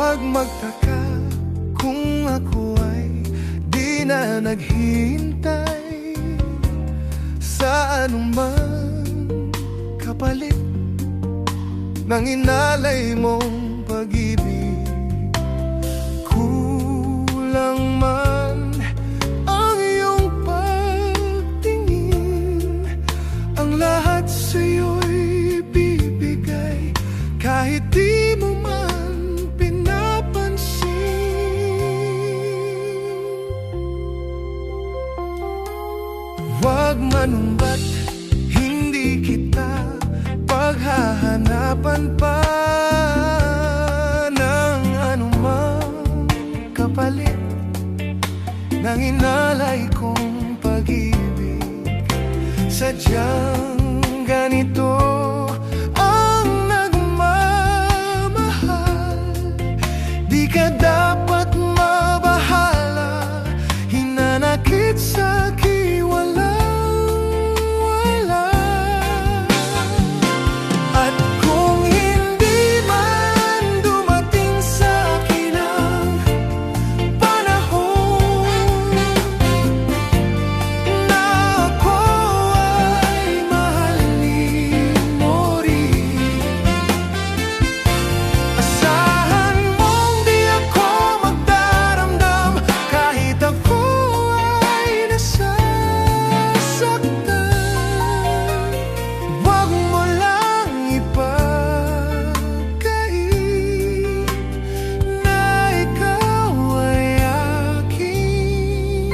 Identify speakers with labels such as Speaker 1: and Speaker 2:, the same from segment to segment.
Speaker 1: Huwag magtaka kung ako ay di na naghihintay sa anumang kapalit ng inalay mong pag-ibig. Kulang man ang iyong pagtingin, ang lahat sa'yo'y bibigay kahit di mo man pinapansin. Huwag manumbat, hindi kita paghahanapan pa ng anumang kapalit ng inalay kong pag-ibig. Sadyang ganito ang nagmamahal, di ka dapat mabahala, hinanakit sa'ki walang-wala. At kung hindi man dumating sa'kin ang panahon na ako ay mahalin mo rin, asahan mong di ako magdaramdam kahit ako ay nasasaktan. Huwag mo lang ipagkait na ikaw ay aking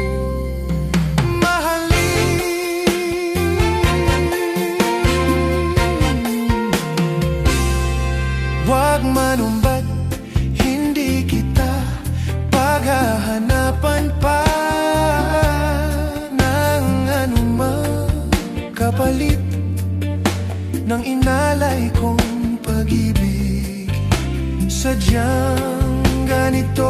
Speaker 1: mahalin. Huwag manumbat, hindi kita paghahanapan pa ng anumang kapalit ng inalay kong pag-ibig. Sadyang ganito